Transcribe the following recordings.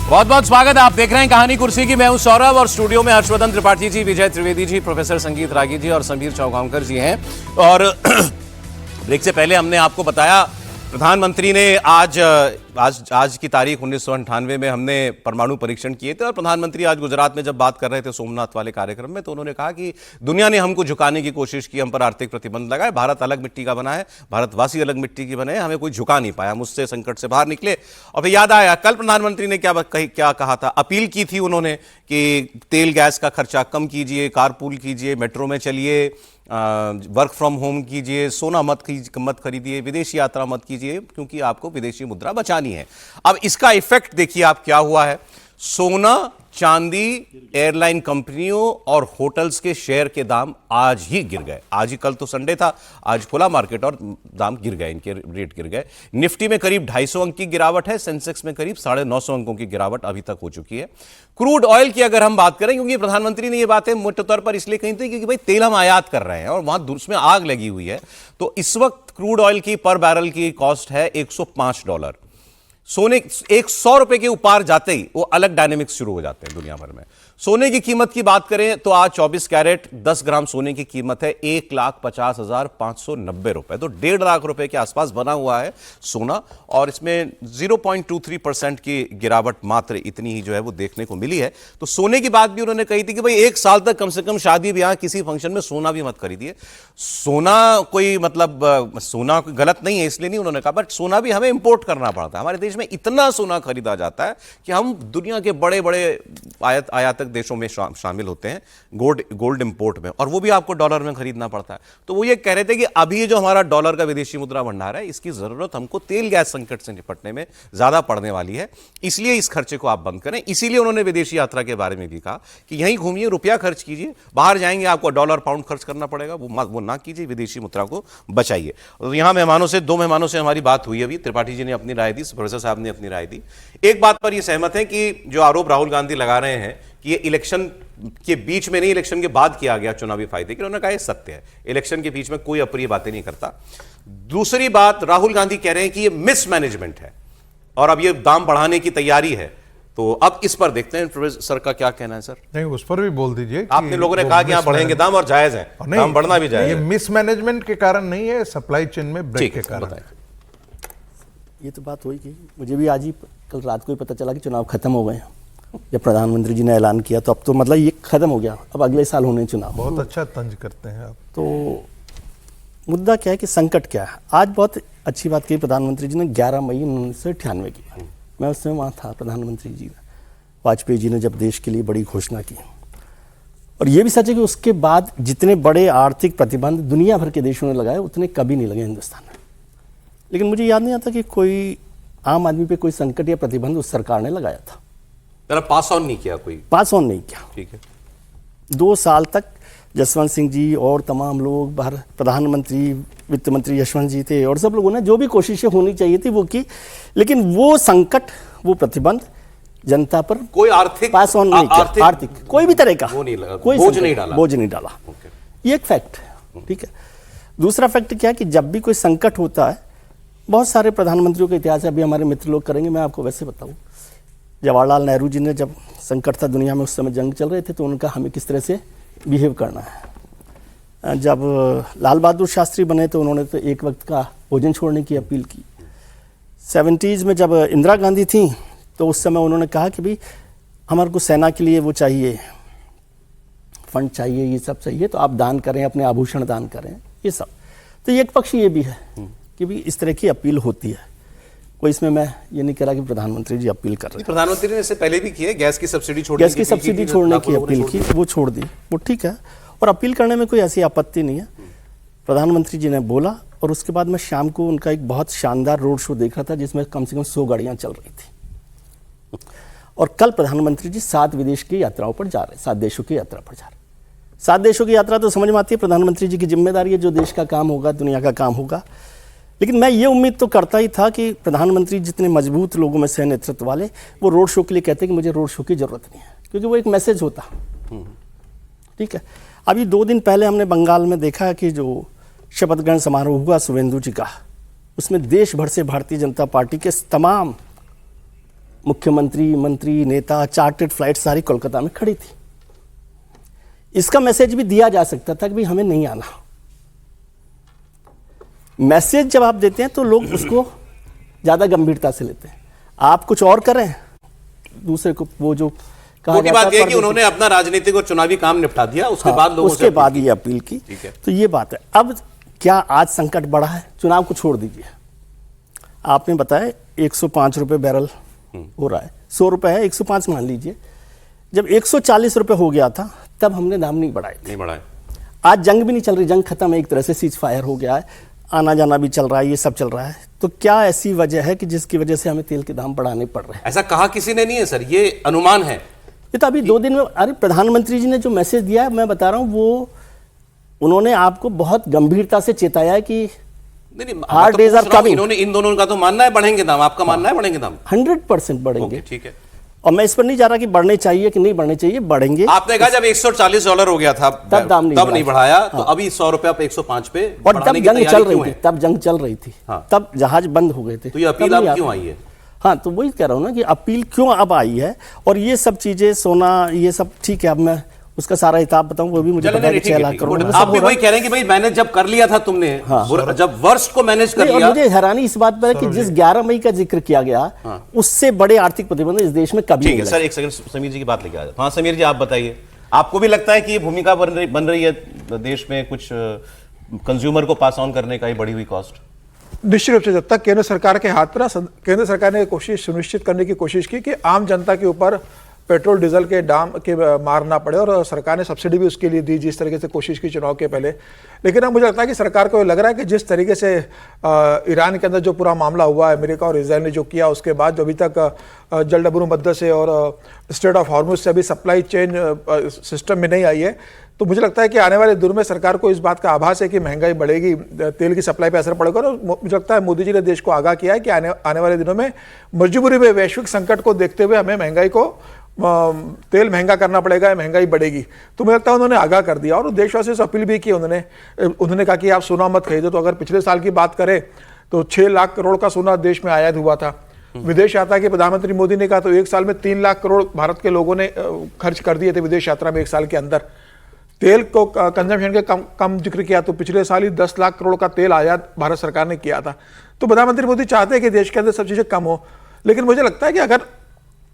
बहुत बहुत स्वागत है। आप देख रहे हैं कहानी कुर्सी की। मैं हूं सौरभ और स्टूडियो में हर्षवर्धन त्रिपाठी जी, विजय त्रिवेदी जी, प्रोफेसर संगीत रागी जी और समीर चौगांवकर जी हैं। और ब्रेक से पहले हमने आपको बताया प्रधानमंत्री ने आज की तारीख 1998 में हमने परमाणु परीक्षण किए थे और प्रधानमंत्री आज गुजरात में जब बात कर रहे थे सोमनाथ वाले कार्यक्रम में, तो उन्होंने कहा कि दुनिया ने हमको झुकाने की कोशिश की, हम पर आर्थिक प्रतिबंध लगाए, भारत अलग मिट्टी का बना है, भारतवासी अलग मिट्टी के बने हैं, हमें कोई झुका नहीं पाया, मुझसे संकट से बाहर निकले। और फिर याद आया कल प्रधानमंत्री ने क्या कहा था, अपील की थी उन्होंने कि तेल गैस का खर्चा कम कीजिए, कारपूल कीजिए, मेट्रो में चलिए, वर्क फ्रॉम होम कीजिए, सोना मत खरीदिए, विदेशी यात्रा मत कीजिए, क्योंकि आपको विदेशी मुद्रा बचानी है। अब इसका इफेक्ट देखिए आप क्या हुआ है। सोना, चांदी, एयरलाइन कंपनियों और होटल्स के शेयर के दाम आज ही गिर गए। आज ही, कल तो संडे था, आज खुला मार्केट और दाम गिर गए, इनके रेट गिर गए। निफ्टी में करीब 250 अंक की गिरावट है, सेंसेक्स में करीब 950 अंकों की गिरावट अभी तक हो चुकी है। क्रूड ऑयल की अगर हम बात करें, क्योंकि प्रधानमंत्री ने ये बातें मोटे तौर पर इसलिए कही थी क्योंकि भाई तेल हम आयात कर रहे हैं और वहां उसमें आग लगी हुई है, तो इस वक्त क्रूड ऑयल की पर बैरल की कॉस्ट है $105। सोने 100 रुपए के ऊपर जाते ही वो अलग डायनेमिक्स शुरू हो जाते हैं दुनिया भर में। सोने की कीमत की बात करें तो आज 24 कैरेट 10 ग्राम सोने की कीमत है 1,50,590 रुपए, तो 1.5 लाख रुपए के आसपास बना हुआ है सोना। और इसमें 0.23% की गिरावट मात्र इतनी ही जो है वो देखने को मिली है। तो सोने की बात भी उन्होंने कही थी कि भाई 1 साल तक कम से कम शादी ब्याह किसी फंक्शन में सोना भी मत खरीदिए। सोना कोई मतलब सोना कोई गलत नहीं है इसलिए नहीं उन्होंने कहा, बट सोना भी हमें इंपोर्ट करना पड़ता है। हमारे देश में इतना सोना खरीदा जाता है कि हम दुनिया के बड़े बड़े आयातक देशों में शामिल होते हैं गोल्ड इंपोर्ट में, और वो भी आपको डॉलर में खरीदना पड़ता है। तो वो ये कह रहे थे कि अभी ये जो हमारा डॉलर का विदेशी मुद्रा भंडार है, इसकी जरूरत हमको तेल गैस संकट से निपटने में ज्यादा पड़ने वाली है, इसलिए इस खर्चे को आप बंद करें। इसीलिए उन्होंने विदेशी यात्रा के बारे में भी कहा कि यहीं घूमिए, रुपया खर्च कीजिए, बाहर जाएंगे आपको डॉलर पाउंड खर्च करना पड़ेगा, वो ना कीजिए, विदेशी मुद्रा को बचाइए। और यहां दो मेहमानों से हमारी बात हुई अभी। त्रिपाठी जी ने अपनी राय दी, प्रोफेसर साहब ने अपनी राय दी। एक बात पर ये सहमत है कि जो आरोप राहुल गांधी लगा रहे हैं कि ये इलेक्शन के बीच में नहीं, इलेक्शन के बाद किया गया चुनावी फायदे के, उन्होंने कहा ये सत्य है। इलेक्शन के बीच में कोई अप्रिय बातें नहीं करता। दूसरी बात, राहुल गांधी कह रहे हैं कि ये मिसमैनेजमेंट है और अब ये दाम बढ़ाने की तैयारी है। तो अब इस पर देखते हैं प्रोफेसर सर का क्या कहना है। सर नहीं, उस पर भी बोल दीजिए। आपने लोगों ने कहा कि यहां बढ़ेंगे दाम और जायज है, दाम बढ़ना भी जायज है। ये मिसमैनेजमेंट के कारण नहीं है, सप्लाई चेन में ब्रेक के कारण। ये तो बात हुई कि मुझे भी आज ही कल रात को ही पता चला कि चुनाव खत्म हो गए। जब प्रधानमंत्री जी ने ऐलान किया तो अब तो मतलब ये खत्म हो गया, अब अगले साल होने चुनाव। बहुत अच्छा तंज करते हैं आप। तो मुद्दा क्या है कि संकट क्या है। आज बहुत अच्छी बात कही प्रधानमंत्री जी ने, 11 मई 1998 की। मैं उस समय वहाँ था, प्रधानमंत्री जी वाजपेयी जी ने जब देश के लिए बड़ी घोषणा की। और ये भी सच है कि उसके बाद जितने बड़े आर्थिक प्रतिबंध दुनिया भर के देशों ने लगाए उतने कभी नहीं लगे हिंदुस्तान में। लेकिन मुझे याद नहीं आता कि कोई आम आदमी पे कोई संकट या प्रतिबंध उस सरकार ने लगाया था। पास ऑन नहीं किया, कोई पास ऑन नहीं किया। ठीक है। 2 साल तक जसवंत सिंह जी और तमाम लोग, प्रधानमंत्री, वित्त मंत्री यशवंत जी थे और सब लोगों ने जो भी कोशिशें होनी चाहिए थी वो की, लेकिन वो संकट, वो प्रतिबंध जनता पर कोई आर्थिक पास ऑन नहीं किया। आर्थिक कोई भी तरह का कोई बोझ नहीं डाला। ये एक फैक्ट है। ठीक है। दूसरा फैक्ट क्या है कि जब भी कोई संकट होता है, बहुत सारे प्रधानमंत्रियों का इतिहास है, अभी हमारे मित्र लोग करेंगे, मैं आपको वैसे बताऊं। जवाहरलाल नेहरू जी ने जब संकट था दुनिया में, उस समय जंग चल रहे थे, तो उनका हमें किस तरह से बिहेव करना है। जब लाल बहादुर शास्त्री बने तो उन्होंने तो एक वक्त का भोजन छोड़ने की अपील की। 70s में जब इंदिरा गांधी थी तो उस समय उन्होंने कहा कि भाई हमारे को सेना के लिए वो चाहिए, फंड चाहिए, ये सब चाहिए, तो आप दान करें, अपने आभूषण दान करें, ये सब। तो एक पक्ष ये भी है कि भी इस तरह की अपील होती है। कोई इसमें मैं ये नहीं कह रहा कि प्रधानमंत्री जी अपील कर रहे हैं। प्रधानमंत्री ने इससे पहले भी की है, गैस की सब्सिडी छोड़ने की अपील की, वो छोड़ दी, वो ठीक है। और अपील करने में कोई ऐसी आपत्ति नहीं है। प्रधानमंत्री जी ने बोला और उसके बाद मैं शाम को उनका एक बहुत शानदार रोड शो देख रहा था जिसमें कम से कम 100 गाड़ियां चल रही थी। और कल प्रधानमंत्री जी 7 विदेश की यात्राओं पर जा रहे, 7 देशों की यात्रा पर जा रहे। 7 देशों की यात्रा तो समझ में आती है, प्रधानमंत्री जी की जिम्मेदारी है, जो देश का काम होगा, दुनिया का काम होगा। लेकिन मैं ये उम्मीद तो करता ही था कि प्रधानमंत्री जितने मजबूत लोगों में से नेतृत्व वाले, वो रोड शो के लिए कहते हैं कि मुझे रोड शो की जरूरत नहीं है, क्योंकि वो एक मैसेज होता। ठीक है। अभी 2 दिन पहले हमने बंगाल में देखा कि जो शपथ ग्रहण समारोह हुआ शुभेंदु जी का, उसमें देश भर से भारतीय जनता पार्टी के तमाम मुख्यमंत्री, मंत्री, नेता, चार्टर्ड फ्लाइट सारी कोलकाता में खड़ी थी। इसका मैसेज भी दिया जा सकता था कि भाई हमें नहीं आना। मैसेज जब आप देते हैं तो लोग उसको ज़्यादा गंभीरता से लेते हैं। आप कुछ और करें, दूसरे को वो जो कहा मोटी बात यह है कि उन्होंने अपना राजनीतिक और चुनावी काम निपटा दिया, उसके बाद लोगों उसके बाद ये अपील की। ठीक है। तो ये बात है। अब क्या आज संकट बढ़ा है? चुनाव को छोड़ दीजिए, आपने बताया 105 रुपये बैरल हो रहा है, 100 रुपये है, 105 मान लीजिए। जब 140 रुपये हो गया था तब हमने दाम नहीं बढ़ाए थे। नहीं बढ़ाए। आज जंग भी नहीं चल रही, जंग खत्म है, एक तरह से सीज फायर हो गया है, आना जाना भी चल रहा है, ये सब चल रहा है। तो क्या ऐसी वजह है कि जिसकी वजह से हमें तेल के दाम बढ़ाने पड़ रहे हैं? ऐसा कहा किसी ने नहीं है सर, ये अनुमान है। ये तो अभी 2 दिन में, अरे प्रधानमंत्री जी ने जो मैसेज दिया है, मैं बता रहा हूँ, वो उन्होंने आपको बहुत गंभीरता से चेताया है कि नहीं, हार्ड डेज आर कमिंग। इन्होंने इन दोनों का तो मानना है बढ़ेंगे दाम, आपका मानना है बढ़ेंगे दाम? 100% बढ़ेंगे। ठीक है। और मैं इस पर नहीं जा रहा कि बढ़ने चाहिए कि नहीं बढ़ने चाहिए, बढ़ेंगे। आपने कहा जब $140 हो गया था तब दाम नहीं बढ़ाया, तो अभी 100 रुपया पे 105 पे और तब जंग चल रही थी, तब जंग चल रही थी, तब जहाज बंद हो गए थे। तो ये अपील अब क्यों आई है? हाँ, तो वही कह रहा हूँ ना कि अपील क्यों अब आई है। और ये सब चीजें, सोना, ये सब ठीक है, अब मैं उसका सारा हिसाब बताऊं, वो भी मुझे पता है कि 6 लाख करोड़। आप भी वही कह रहे हैं कि भाई मैनेज जब कर लिया था तुमने, जब वर्स्ट को मैनेज कर लिया। और मुझे हैरानी इस बात पर है कि जिस 11 मई का जिक्र किया गया, उससे बड़े आर्थिक प्रतिबंध इस देश में कभी नहीं। सर एक सेकंड, समीर जी की बात लेके आ जाओ। हाँ समीर जी, आप बताइए, आपको भी लगता है कि ये भूमिका बन रही है देश में कुछ कंज्यूमर को पास ऑन करने का ही बढ़ी हुई कॉस्ट? निश्चित रूप से जब तक केंद्र सरकार के हाथ पर, केंद्र सरकार ने कोशिश सुनिश्चित करने की कोशिश की कि आम जनता के ऊपर पेट्रोल डीजल के दाम के मार ना पड़े, और सरकार ने सब्सिडी भी उसके लिए दी, जिस तरीके से कोशिश की चुनाव के पहले। लेकिन अब मुझे लगता है कि सरकार को ये लग रहा है कि जिस तरीके से ईरान के अंदर जो पूरा मामला हुआ है, अमेरिका और इजराइल ने जो किया, उसके बाद जो अभी तक जलडबरू मद्दे से और स्ट्रेट ऑफ हॉर्मुज से अभी सप्लाई चेन सिस्टम में नहीं आई है, तो मुझे लगता है कि आने वाले दिनों में सरकार को इस बात का आभास है कि महंगाई बढ़ेगी, तेल की सप्लाई पे असर पड़ेगा। और मुझे लगता है मोदी जी ने देश को आगाह किया है कि आने वाले दिनों में मजबूरी में वैश्विक संकट को देखते हुए हमें महंगाई को, तेल महंगा करना पड़ेगा, महंगाई बढ़ेगी। तो मुझे लगता है उन्होंने आगाह कर दिया और देशवासियों से अपील भी की। उन्होंने कहा कि आप सोना मत खरीदो। तो अगर पिछले साल की बात करें तो 6 लाख करोड़ का सोना देश में आयात हुआ था। विदेश यात्रा के प्रधानमंत्री मोदी ने कहा तो एक साल में 3 लाख करोड़ भारत के लोगों ने खर्च कर दिए थे विदेश यात्रा में एक साल के अंदर। तेल को कंजम्पशन के कम जिक्र किया तो पिछले साल ही 10 लाख करोड़ का तेल आयात भारत सरकार ने किया था। तो प्रधानमंत्री मोदी चाहते हैं कि देश के अंदर सब चीज़ें कम हो, लेकिन मुझे लगता है कि अगर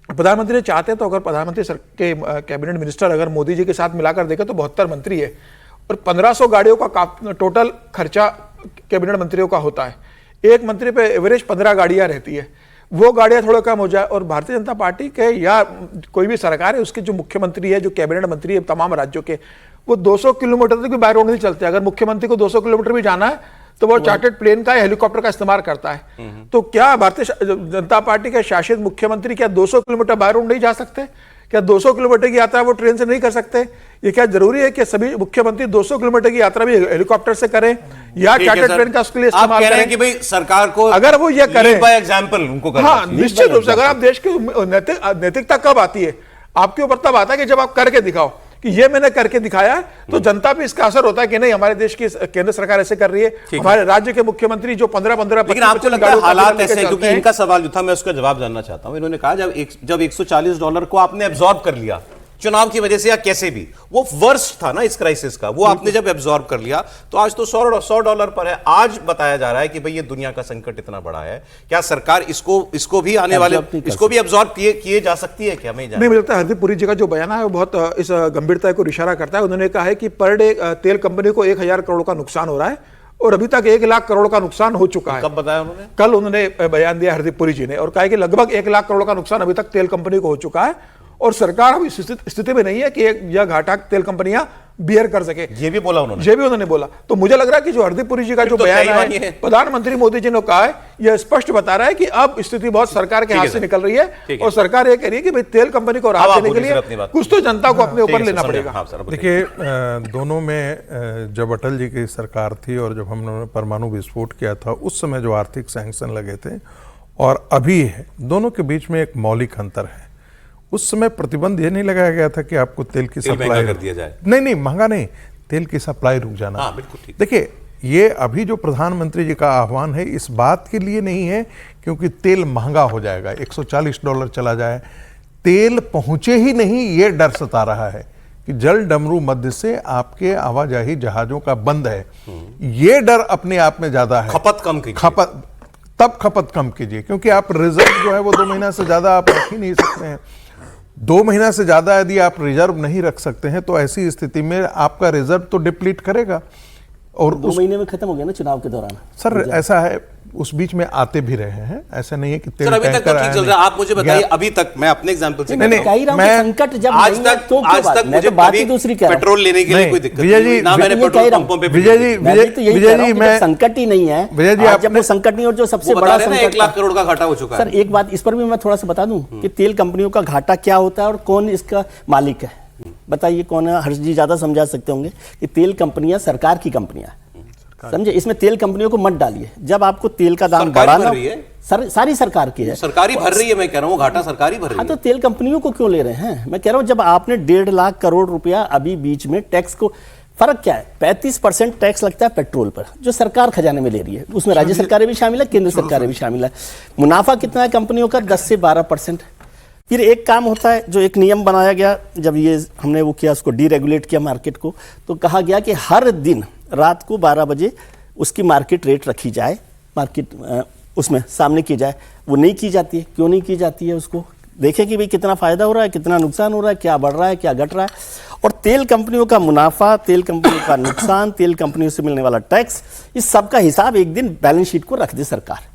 प्रधानमंत्री ने चाहते तो, अगर प्रधानमंत्री के कैबिनेट मिनिस्टर अगर मोदी जी के साथ मिलाकर देखें तो 72 मंत्री है और 1500 गाड़ियों का टोटल खर्चा कैबिनेट मंत्रियों का होता है। एक मंत्री पे एवरेज 15 गाड़ियां रहती है। वो गाड़ियां थोड़ा कम हो जाए और भारतीय जनता पार्टी के या कोई भी सरकार है उसके जो मुख्यमंत्री है, जो कैबिनेट मंत्री है तमाम राज्यों के, वो 200 किलोमीटर तक भी बाय रोड नहीं चलते। अगर मुख्यमंत्री को 200 किलोमीटर भी जाना है तो वो चार्टर्ड प्लेन का या हेलीकॉप्टर का इस्तेमाल करता है। तो क्या भारतीय जनता पार्टी के शासित मुख्यमंत्री क्या 200 किलोमीटर बाय रोड नहीं जा सकते? क्या 200 किलोमीटर की यात्रा वो ट्रेन से नहीं कर सकते? ये क्या जरूरी है कि सभी मुख्यमंत्री 200 किलोमीटर की यात्रा भी हेलीकॉप्टर से करें या चार्टर्ड प्लेन का उसके लिए इस्तेमाल करें? कि भाई सरकार को अगर वो ये करें बाय एग्जांपल उनको करना। हाँ, निश्चित रूप से अगर आप देश की नैतिकता कब आती है? आपके ऊपर तब आता है कि जब आप करके दिखाओ कि ये मैंने करके दिखाया है, तो जनता पे इसका असर होता है कि नहीं हमारे देश की केंद्र सरकार ऐसे कर रही है। हमारे राज्य के मुख्यमंत्री जो 15-15 लेकिन आपको लगता है हालात ऐसे, क्योंकि इनका सवाल जो था मैं उसका जवाब जानना चाहता हूं। इन्होंने कहा जब $140 को आपने एब्जॉर्ब कर लिया चुनाव की वजह से या कैसे भी, वो वर्स्ट था ना इस क्राइसिस का, वो आपने जब एब्जॉर्ब कर लिया तो आज तो $100 पर है। आज बताया जा रहा है कि भाई ये दुनिया का संकट इतना बड़ा है, क्या सरकार इसको भी आने वाले इसको भी एब्जॉर्ब किए जा सकती है क्या? नहीं, मुझे लगता है हरदीप पुरी जी का जो बयान है वो बहुत इस गंभीरता को इशारा करता है। उन्होंने कहा है कि पर डे तेल कंपनी को 1000 करोड़ का नुकसान हो रहा है और अभी तक 1 लाख करोड़ का नुकसान हो चुका है। कब बताया उन्होंने? कल उन्होंने बयान दिया हरदीप पुरी जी ने और कहा कि लगभग 1 लाख करोड़ का नुकसान अभी तक तेल कंपनी को हो चुका है और सरकार अब इस स्थिति में नहीं है कि यह घाटा तेल कंपनियां बियर कर सके। ये भी उन्होंने बोला। तो मुझे लग रहा है कि जो हरदीप पुरी जी का जो बयान है प्रधानमंत्री मोदी जी ने कहा है, यह स्पष्ट बता रहा है कि अब स्थिति बहुत सरकार के हाथ से निकल रही है और सरकार ये कह रही है कि भाई तेल कंपनी को राहत देने के लिए कुछ तो जनता को अपने ऊपर लेना पड़ेगा। देखिए, दोनों में जब अटल जी की सरकार थी और जब हमने परमाणु विस्फोट किया था उस समय जो आर्थिक सैंक्शन लगे थे और अभी है, दोनों के बीच में एक मौलिक अंतर है। उस समय प्रतिबंध ये नहीं लगाया गया था कि आपको तेल की सप्लाई कर दिया जाए। नहीं, महंगा नहीं, तेल की सप्लाई रुक जाना। हाँ, बिल्कुल ठीक। देखिए, ये अभी जो प्रधानमंत्री जी का आह्वान है इस बात के लिए नहीं है क्योंकि तेल महंगा हो जाएगा, $140 चला जाए, तेल पहुंचे ही नहीं, ये डर सता रहा है कि जल डमरू मध्य से आपके आवाजाही जहाजों का बंद है। ये डर अपने आप में ज्यादा है। खपत कम कीजिए। खपत कम कीजिए, क्योंकि आप रिजर्व जो है वो 2 महीना से ज्यादा आप रख ही नहीं सकते हैं। 2 महीना से ज्यादा यदि आप रिजर्व नहीं रख सकते हैं तो ऐसी स्थिति में आपका रिजर्व तो डिप्लीट करेगा और 2 महीने में खत्म हो गया ना चुनाव के दौरान। सर ऐसा है, उस बीच में आते भी रहे हैं, ऐसा नहीं है कि तेल सर अभी तक टैंकर तो ठीक आया चल नहीं। रहा है। आप मुझे बताइए, अभी तक मैं अपने एग्जांपल से नहीं, कह ही रहा हूं मैं- कि संकट जब आज नहीं है, तक तो क्यों बात? मैं मुझे तो बात ही कभी दूसरी कह रहा हूं। पेट्रोल लेने के लिए नहीं, कोई दिक्कत विजय नहीं, जी, ना मैं मैंने तो ये पेट्रोल कह रहा हूं। पंपों पे विजय जी, मैं भी तो यही विजय कह रहा जी, हूं कि मैं- जब संकट ही नहीं है, विजय जी, आज जब आपने- वो संकट नहीं और जो सबसे वो बड़ा बता रहे हैं ना, संकट 1 लाख करोड़ का घाटा हो चुका सर, है। एक बात इस पर भी मैं थोड़ा सा बता दूं कि तेल कंपनियों का घाटा क्या होता है और कौन इसका मालिक है। बताइए कौन है? हर्ष जी ज्यादा समझा सकते होंगे कि तेल कंपनियां सरकार की कंपनियां, समझे? इसमें तेल कंपनियों को मत डालिए। जब आपको तेल का दाम सरकारी बढ़ाना, भर रही है। सारी सरकार की है, सरकारी भर रही है, मैं कह रहा हूँ घाटा सरकारी भर हाँ, रही तो है। तेल कंपनियों को क्यों ले रहे हैं? मैं कह रहा हूं जब आपने 1.5 लाख करोड़ रुपया अभी बीच में टैक्स को, फर्क क्या है? 35% टैक्स लगता है पेट्रोल पर, जो सरकार खजाने में ले रही है, उसमें राज्य सरकारें भी शामिल है, केंद्र सरकारें भी शामिल है। मुनाफा कितना है कंपनियों का? 10 से 12%। फिर एक काम होता है, जो एक नियम बनाया गया जब ये हमने वो किया, उसको डीरेगुलेट किया मार्केट को, तो कहा गया कि हर दिन रात को 12 बजे उसकी मार्केट रेट रखी जाए, मार्केट उसमें सामने की जाए। वो नहीं की जाती है। क्यों नहीं की जाती है? उसको देखें कि भाई कितना फायदा हो रहा है, कितना नुकसान हो रहा है, क्या बढ़ रहा है, क्या घट रहा है। और तेल कंपनियों का मुनाफा, तेल कंपनियों का नुकसान, तेल कंपनियों से मिलने वाला टैक्स, इस सब का हिसाब एक दिन बैलेंस शीट को रख दे सरकार,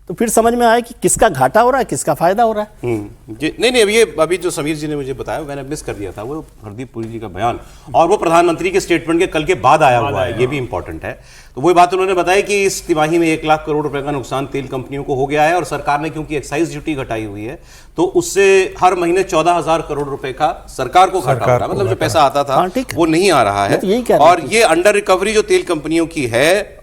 तो फिर समझ में आए कि किसका घाटा हो रहा है, किसका फायदा हो रहा है। जी नहीं, अभी जो समीर जी ने मुझे बताया, मैंने मिस कर दिया था, वो हरदीप पुरी जी का बयान, और वो प्रधानमंत्री के स्टेटमेंट के कल के बाद आया हुआ है, ये भी इंपॉर्टेंट है। तो वही बात उन्होंने बताया कि इस तिमाही में 1 लाख करोड़ रुपए का नुकसान तेल कंपनियों को हो गया है, और सरकार ने क्योंकि एक्साइज ड्यूटी घटाई हुई है, तो उससे हर महीने 14,000 करोड़ रुपए का सरकार को घाटा हो रहा है। मतलब जो पैसा आता था हाँ, ठीक है। वो नहीं आ रहा है। मैं तो यही कह रहा हूं और ये अंडर रिकवरी जो तेल कंपनियों की है,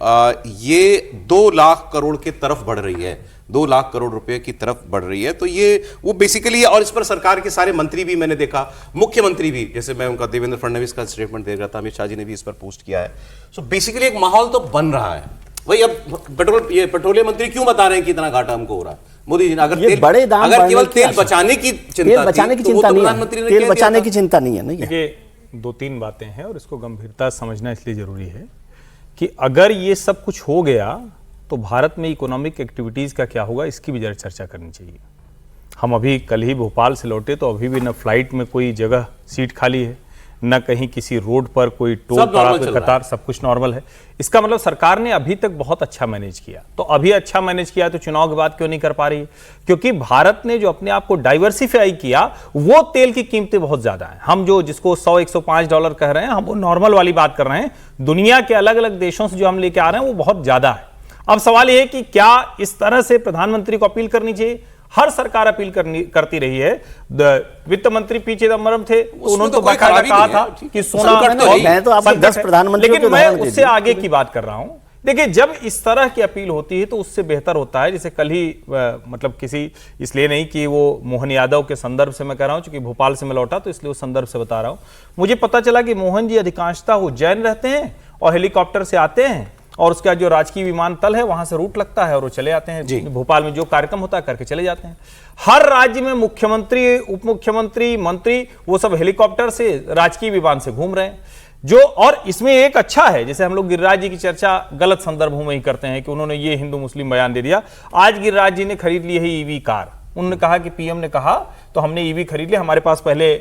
ये 2 लाख करोड़ की तरफ बढ़ रही है, 2 लाख करोड़ रुपए की तरफ बढ़ रही है। तो ये वो बेसिकली, और इस पर सरकार के सारे मंत्री भी मैंने देखा, मुख्यमंत्री भी, जैसे मैं उनका देवेंद्र फडणवीस का स्टेटमेंट देख रहा था, अमित शाह जी ने भी इस पर पोस्ट किया है। सो बेसिकली एक माहौल तो बन रहा है। वही अब पेट्रोलियम मंत्री क्यों बता रहे हैं कि इतना घाटा हमको हो रहा है? मोदी जी ने अगर ये तेल, बड़े दाम अगर बढ़ने केवल की तेल आशा- बचाने की चिंता तेल बचाने की थी, तो वो चिंता तो नहीं प्रधानमंत्री है, ने तेल कह दिया बचाने था। की चिंता नहीं है। नहीं है। देखिए 2-3 बातें हैं और इसको गंभीरता से समझना इसलिए जरूरी है कि अगर ये सब कुछ हो गया तो भारत में इकोनॉमिक एक्टिविटीज का क्या होगा, इसकी भी जरा चर्चा करनी चाहिए। हम अभी कल ही भोपाल से लौटे तो अभी भी न फ्लाइट में कोई जगह सीट खाली है, न कहीं किसी रोड पर कोई टोल सब पड़ा, नॉर्मल कोई चल रहा कतार, सब कुछ नॉर्मल है। इसका मतलब सरकार ने अभी तक बहुत अच्छा मैनेज किया। तो अभी अच्छा मैनेज किया तो चुनाव के बाद क्यों नहीं कर पा रही है? क्योंकि भारत ने जो अपने आप को डाइवर्सिफाई किया, वो तेल की कीमतें बहुत ज्यादा हैं। हम जो जिसको $100-105 कह रहे हैं, हम वो नॉर्मल वाली बात कर रहे हैं। दुनिया के अलग अलग देशों से जो हम लेके आ रहे हैं वो बहुत ज्यादा है। अब सवाल यह है कि क्या इस तरह से प्रधानमंत्री को अपील करनी चाहिए? हर सरकार अपील करती रही है। वित्त मंत्री पी चिदम्बरम थे, तो उन्होंने तो कोई बाकायदा खराबी कहा नहीं था है। कि संकट सोना तो है। मैं तो आपको संकट 10 है। प्रधानमंत्रियों लेकिन के मैं उदाहरण दे उससे दिए। आगे की बात कर रहा हूं। देखिए, जब इस तरह की अपील होती है तो उससे बेहतर होता है, जैसे कल ही मतलब किसी, इसलिए नहीं कि वो मोहन यादव के संदर्भ से मैं कह रहा हूं, क्योंकि भोपाल से मैं लौटा तो इसलिए उस संदर्भ से बता रहा हूं। मुझे पता चला कि मोहन जी अधिकांशतः उज्जैन रहते हैं और हेलीकॉप्टर से आते हैं, और उसका जो राजकीय विमानतल है वहां से रूट लगता है और वो चले आते हैं। भोपाल में जो कार्यक्रम होता है करके चले जाते हैं। हर राज्य में मुख्यमंत्री, उप मुख्यमंत्री, मंत्री, वो सब हेलीकॉप्टर से, राजकीय विमान से घूम रहे हैं। जो, और इसमें एक अच्छा है, जैसे हम लोग गिरिराज जी की चर्चा गलत संदर्भों में ही करते हैं कि उन्होंने ये हिंदू मुस्लिम बयान दे दिया। आज गिरिराज जी ने खरीद ली है ईवी कार। उन्होंने कहा कि पीएम ने कहा तो हमने ईवी खरीद लिया, हमारे पास पहले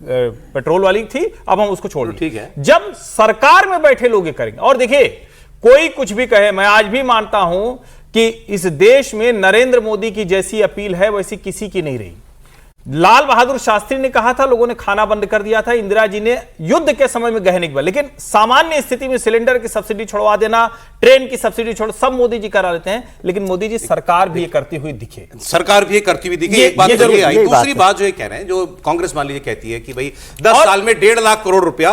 पेट्रोल वाली थी, अब हम उसको छोड़ ठीक है। जब सरकार में बैठे लोग ये करेंगे। और देखिए, कोई कुछ भी कहे, मैं आज भी मानता हूं कि इस देश में नरेंद्र मोदी की जैसी अपील है वैसी किसी की नहीं रही। लाल बहादुर शास्त्री ने कहा था, लोगों ने खाना बंद कर दिया था। इंदिरा जी ने युद्ध के समय में गहने की, लेकिन सामान्य स्थिति में सिलेंडर की सब्सिडी छोड़वा देना, ट्रेन की सब्सिडी छोड़, सब मोदी जी करा लेते हैं। लेकिन मोदी जी सरकार भी ये करती हुई दिखे, सरकार भी ये करती हुई दिखी। एक बात ये तो ये जरूर- आई। यही दूसरी बात बात जो ये कह रहे हैं, जो कांग्रेस मान लीजिए कहती है कि भाई 10 साल में 1.5 लाख करोड़ रुपया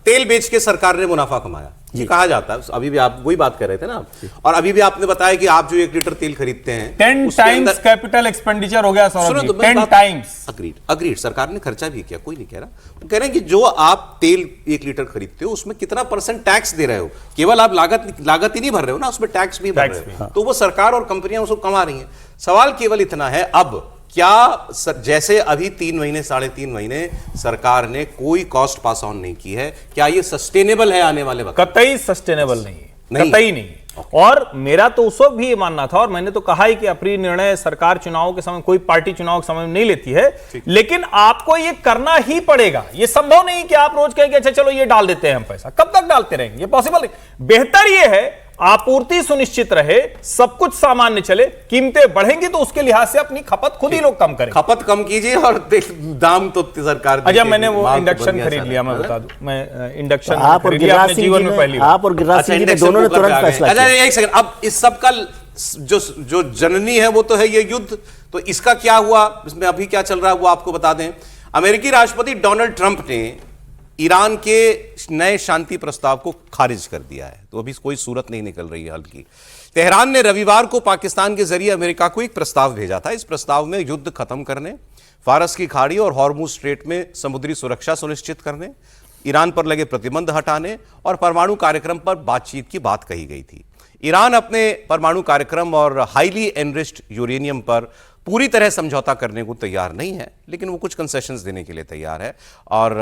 तेल बेच के सरकार ने मुनाफा कमाया, ये कहा जाता है। अभी भी आप वही बात कर रहे थे ना और अभी भी आपने बताया कि आप जो 1 लीटर तेल खरीदते हैं 10 टाइम्स कैपिटल एक्सपेंडिचर हो गया सौरभ जी, 10 टाइम्स। अग्रीड, सरकार ने खर्चा भी किया, कोई नहीं कह रहा। वो कह रहे हैं कि जो आप तेल 1 लीटर खरीदते हो उसमें कितना % टैक्स दे रहे हो, केवल आप लागत ही नहीं भर रहे हो ना, उसमें टैक्स भी भर रहे हो, तो वो सरकार और कंपनियां उसको कमा रही हैं। सवाल केवल इतना है, अब क्या जैसे अभी 3 महीने 3.5 महीने सरकार ने कोई कॉस्ट पास ऑन नहीं की है, क्या ये सस्टेनेबल है आने वाले वक्त? कतई सस्टेनेबल नहीं है, कतई नहीं। और मेरा तो उस वक्त भी ये मानना था, और मैंने तो कहा ही कि अप्रिय निर्णय सरकार चुनाव के समय, कोई पार्टी चुनाव के समय में नहीं लेती है, लेकिन आपको ये करना ही पड़ेगा। ये संभव नहीं कि आप रोज कहें कि अच्छा चलो ये डाल देते हैं हम पैसा, कब तक डालते रहेंगे, ये पॉसिबल नहीं। बेहतर ये है आपूर्ति सुनिश्चित रहे, सब कुछ सामान्य चले, कीमतें बढ़ेंगी तो उसके लिहाज से अपनी खपत खुद ही लोग कम करें। खपत कम कीजिए और दाम तो सरकार। अच्छा, मैंने वो इंडक्शन खरीद लिया, मैं बता दूं, मैं इंडक्शन आप और गिरिराज सिंह जीवन में पहली बार। आप और गिरिराज सिंह जी ने दोनों ने तुरंत फैसला किया। अच्छा एक सेकंड, अब इस सब का जो जननी है वो तो है ये युद्ध, तो इसका क्या हुआ, इसमें अभी क्या चल रहा है वो आपको बता दें। अमेरिकी राष्ट्रपति डोनाल्ड ट्रंप ने ईरान के नए शांति प्रस्ताव को खारिज कर दिया है, तो अभी कोई सूरत नहीं निकल रही है हल की। तेहरान ने रविवार को पाकिस्तान के जरिए अमेरिका को एक प्रस्ताव भेजा था। इस प्रस्ताव में युद्ध खत्म करने, फारस की खाड़ी और हॉर्मुज स्ट्रेट में समुद्री सुरक्षा सुनिश्चित करने, ईरान पर लगे प्रतिबंध हटाने और परमाणु कार्यक्रम पर बातचीत की बात कही गई थी। ईरान अपने परमाणु कार्यक्रम और हाईली एनरिच्ड यूरेनियम पर पूरी तरह समझौता करने को तैयार नहीं है, लेकिन वो कुछ कंसेशंस देने के लिए तैयार है। और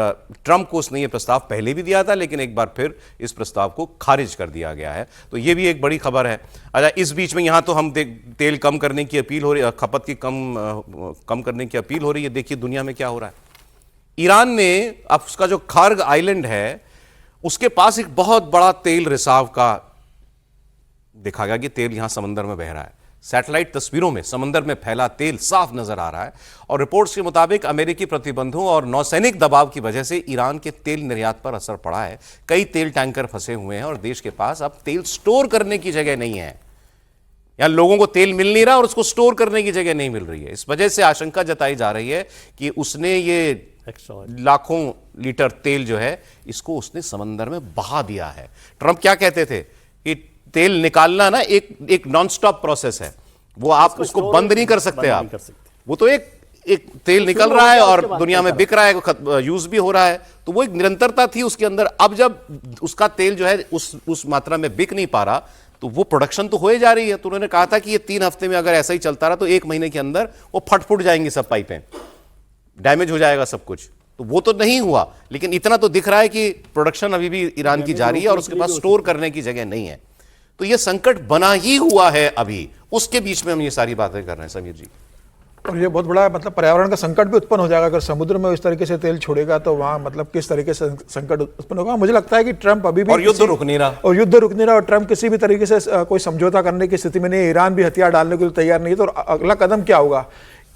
ट्रंप को उसने ये प्रस्ताव पहले भी दिया था, लेकिन एक बार फिर इस प्रस्ताव को खारिज कर दिया गया है, तो ये भी एक बड़ी खबर है। अच्छा, इस बीच में यहाँ तो हम तेल कम करने की अपील हो रही है, खपत की कम करने की अपील हो रही है। देखिए दुनिया में क्या हो रहा है। ईरान ने अब उसका जो खार्ग आइलैंड है उसके पास एक बहुत बड़ा तेल रिसाव का देखा गया कि तेल यहां समंदर में बह रहा है। सैटेलाइट तस्वीरों में समंदर में फैला तेल साफ नजर आ रहा है और रिपोर्ट्स के मुताबिक अमेरिकी प्रतिबंधों और नौसैनिक दबाव की वजह से ईरान के तेल निर्यात पर असर पड़ा है। कई तेल टैंकर फंसे हुए हैं और देश के पास अब तेल स्टोर करने की जगह नहीं है। यहां लोगों को तेल मिल नहीं रहा और उसको स्टोर करने की जगह नहीं मिल रही है। इस वजह से आशंका जताई जा रही है कि उसने ये लाखों लीटर तेल जो है इसको उसने समंदर में बहा दिया है। ट्रंप क्या कहते थे कि तेल निकालना ना एक नॉन स्टॉप प्रोसेस है, वो आप उसको बंद नहीं कर सकते आप। वो तो एक तेल निकल रहा है और दुनिया में बिक रहा है, यूज भी हो रहा है, तो वो एक निरंतरता थी उसके अंदर। अब जब उसका तेल जो है उस मात्रा में बिक नहीं पा रहा तो वो प्रोडक्शन तो हो जा रही है। तो उन्होंने कहा था कि ये 3 हफ्ते में अगर ऐसा ही चलता रहा तो 1 महीने के अंदर वो फट जाएंगी सब पाइपें, डैमेज हो जाएगा सब कुछ। तो वो तो नहीं हुआ, लेकिन इतना तो दिख रहा है कि प्रोडक्शन अभी भी ईरान की जारी है और उसके पास स्टोर करने की जगह नहीं है। तो ये संकट बना ही हुआ है अभी, उसके बीच में हम ये सारी बातें कर रहे हैं समीर जी। और ये बहुत बड़ा मतलब पर्यावरण का संकट भी उत्पन्न हो जाएगा अगर समुद्र में इस तरीके से तेल छोड़ेगा, तो वहाँ मतलब किस तरीके से संकट उत्पन्न होगा। मुझे लगता है कि ट्रंप अभी भी और युद्ध रुक नहीं रहा और ट्रंप किसी भी तरीके से कोई समझौता करने की स्थिति में नहीं है। ईरान भी हथियार डालने के लिए तैयार नहीं है। तो अगला कदम क्या होगा?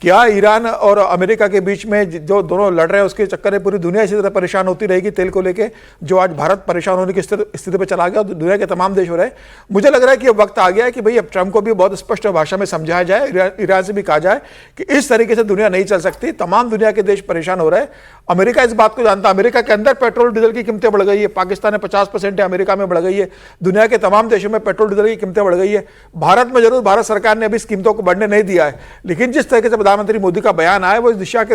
क्या ईरान और अमेरिका के बीच में जो दोनों लड़ रहे हैं उसके चक्कर में पूरी दुनिया इसी तरह परेशान होती रहेगी तेल को लेके, जो आज भारत परेशान होने की स्थिति पे चला गया और दुनिया के तमाम देश हो रहे हैं। मुझे लग रहा है कि अब वक्त आ गया है कि भाई अब ट्रंप को भी बहुत स्पष्ट भाषा में समझाया जाए, ईरान से भी कहा जाए कि इस तरीके से दुनिया नहीं चल सकती। तमाम दुनिया के देश परेशान हो रहे हैं। अमेरिका इस बात को जानता है। अमेरिका के अंदर पेट्रोल डीजल की कीमतें बढ़ गई है, पाकिस्तान में 50% है, अमेरिका में बढ़ गई है, दुनिया के तमाम देशों में पेट्रोल डीजल की कीमतें बढ़ गई है। भारत में जरूर भारत सरकार ने अभी इस कीमतों को बढ़ने नहीं दिया है, लेकिन जिस तरीके से प्रधानमंत्री मोदी का बयान आया वो इस दिशा के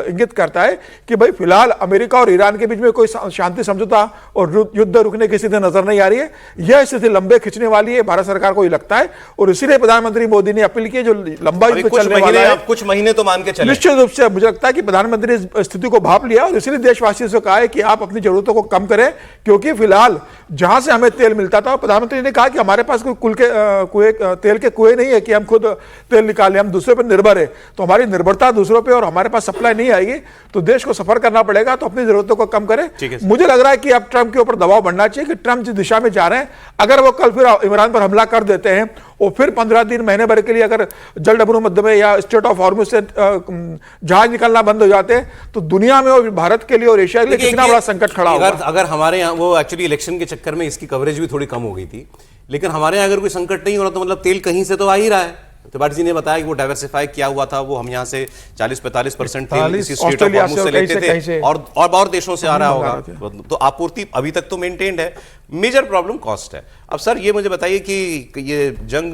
इंगित करता है कि भाई फिलहाल अमेरिका और ईरान के बीच में कोई शांति समझौता और युद्ध रुकने की स्थिति नजर नहीं आ रही है। यह स्थिति लंबे खिंचने वाली है, भारत सरकार को ही लगता है, और इसीलिए प्रधानमंत्री मोदी ने अपील की जो लंबा युद्ध चलने वाला है, कुछ महीने तो मान के चले। निश्चित रूप से मुझे लगता है कि प्रधानमंत्री इस स्थिति को भांप लिया और इसलिए देशवासियों से कहा है कि आप अपनी जरूरतों को कम करें, क्योंकि फिलहाल जहां से हमें तेल मिलता था, प्रधानमंत्री ने कहा कि हमारे पास कोई तेल के कुएं नहीं है कि हम खुद तेल निकालें, हम दूसरे पर निर्भर है। तो हमारी निर्भरता दूसरों पे और हमारे पास सप्लाई नहीं आएगी तो देश को सफर करना पड़ेगा। तो अपनी जरूरतों को कम करें। मुझे लग रहा है कि अब ट्रंप के ऊपर दबाव बढ़ना चाहिए कि ट्रंप जिस दिशा में जा रहे हैं, अगर वो कल फिर ईरान पर हमला कर देते हैं और फिर 15 दिन महीने भर के लिए अगर जल डबरू मध्य में या स्ट्रेट ऑफ हॉर्मुज से जहाज निकलना बंद हो जाते हैं तो दुनिया में और भारत के लिए और एशिया के लिए कितना बड़ा संकट खड़ा होगा। अगर हमारे यहाँ वो एक्चुअली इलेक्शन के चक्कर में इसकी कवरेज भी थोड़ी कम हो गई थी, लेकिन हमारे यहाँ अगर कोई संकट नहीं हो रहा तो मतलब तेल कहीं से तो आ ही रहा है। त्रिपाठी जी ने बताया कि वो डाइवर्सिफाई किया हुआ था, वो हम यहाँ से 40-45% तेल इसी स्ट्रेट ऑफ ऑस्ट्रेलिया हॉर्मुज से से, लेते कहीं थे से, और देशों से आ रहा मंगा होगा, तो आपूर्ति अभी तक तो मेंटेन्ड है। मेजर प्रॉब्लम कॉस्ट है। अब सर ये मुझे बताइए कि ये जंग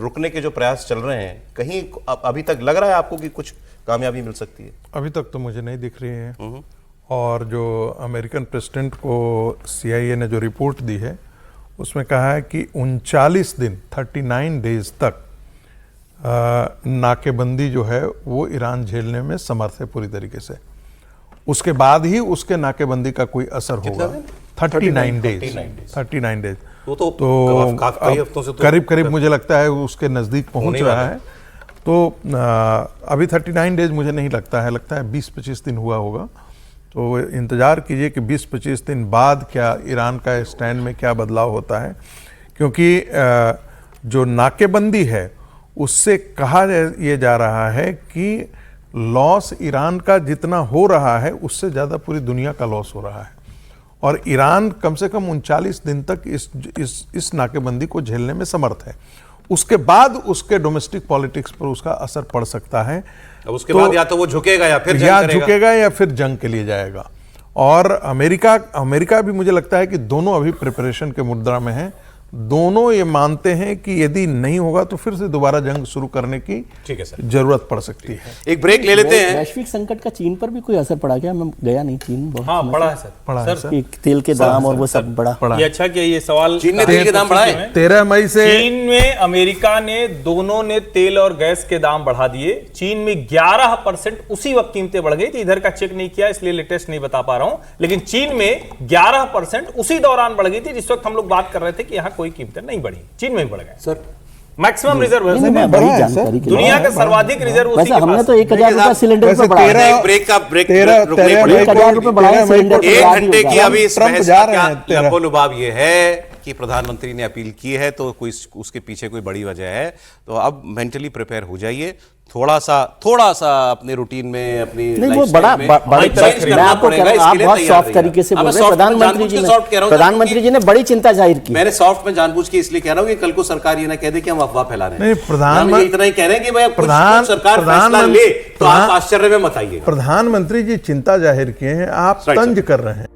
रुकने के जो प्रयास चल रहे हैं, कहीं अभी तक लग रहा है आपको कि कुछ कामयाबी मिल सकती है? अभी तक तो मुझे नहीं दिख रही है। और जो अमेरिकन प्रेसिडेंट को CIA ने जो रिपोर्ट दी है उसमें कहा है कि 39 दिन 39 डेज तक नाकेबंदी जो है वो ईरान झेलने में समर्थ है पूरी तरीके से। उसके बाद ही उसके नाकेबंदी का कोई असर होगा। 39 डेज तो काफी हफ्तों से तो करीब करीब मुझे लगता है उसके नज़दीक पहुंच रहा है। तो अभी 39 डेज मुझे नहीं लगता है, लगता है 20-25 दिन हुआ होगा। तो इंतज़ार कीजिए कि 20-25 दिन बाद क्या ईरान का स्टैंड में क्या बदलाव होता है, क्योंकि जो नाकेबंदी है उससे कहा यह जा रहा है कि लॉस ईरान का जितना हो रहा है उससे ज़्यादा पूरी दुनिया का लॉस हो रहा है। और ईरान कम से कम 39 दिन तक इस नाकेबंदी को झेलने में समर्थ है। उसके बाद उसके डोमेस्टिक पॉलिटिक्स पर उसका असर पड़ सकता है। अब उसके बाद या तो वो झुकेगा या फिर झुकेगा या फिर जंग के लिए जाएगा। और अमेरिका भी मुझे लगता है कि दोनों अभी प्रिपरेशन के मुद्रा में हैं। दोनों ये मानते हैं कि यदि नहीं होगा तो फिर से दोबारा जंग शुरू करने की जरूरत पड़ सकती है। एक ब्रेक ले लेते हैं। वैश्विक संकट का चीन पर भी कोई असर पड़ा क्या? मैं गया नहीं चीन। हाँ, पड़ा है सर। कि तेल के दाम और वो सब बढ़ा। ये अच्छा कि ये सवाल चीन ने तेल के दाम बढ़ाए 13 मई से। चीन में अमेरिका ने दोनों ने तेल और गैस के दाम बढ़ा दिए। चीन में 11% उसी वक्त कीमतें बढ़ गई थी। इधर का चेक नहीं किया इसलिए लेटेस्ट नहीं बता पा रहा हूं, लेकिन चीन में 11% उसी दौरान बढ़ गई थी जिस वक्त हम लोग बात कर रहे थे कि यहाँ कोई कीमतें नहीं बढ़ी। चीन में भी बढ़ गए सर। मैक्सिमम रिजर्व है दुनिया का सर्वाधिक रिजर्व उसी के हमने पास। तो 1000 रुपए सिलेंडर पे बढ़ाया। ब्रेक 1000 रुपए बढ़ाया सिलेंडर पे। 1 घंटे की अभी इस बहस का लबो-लुबाब ये है कि प्रधानमंत्री ने अपील की है तो कोई उसके पीछे कोई बड़ी वजह है। तो अब मेंटली प्रिपेयर हो जाइए, थोड़ा सा अपने रूटीन में अपनी नहीं, वो बड़ा मैं आपको कह रहा हूं, आप बहुत सॉफ्ट तरीके से बोल रहे हैं। प्रधानमंत्री जी ने बड़ी चिंता जाहिर की। मैंने सॉफ्ट में जानबूझ के इसलिए कह रहा हूं कि कल को सरकार ये ना कह दे कि हम अफवाह फैला रहे हैं। नहीं, प्रधानमंत्री इतना ही कह रहे हैं कि भाई कुछ सरकार फैसला ले तो आप आश्चर्य में मत आइए। प्रधानमंत्री जी चिंता जाहिर किए हैं, आप तंज कर रहे हैं।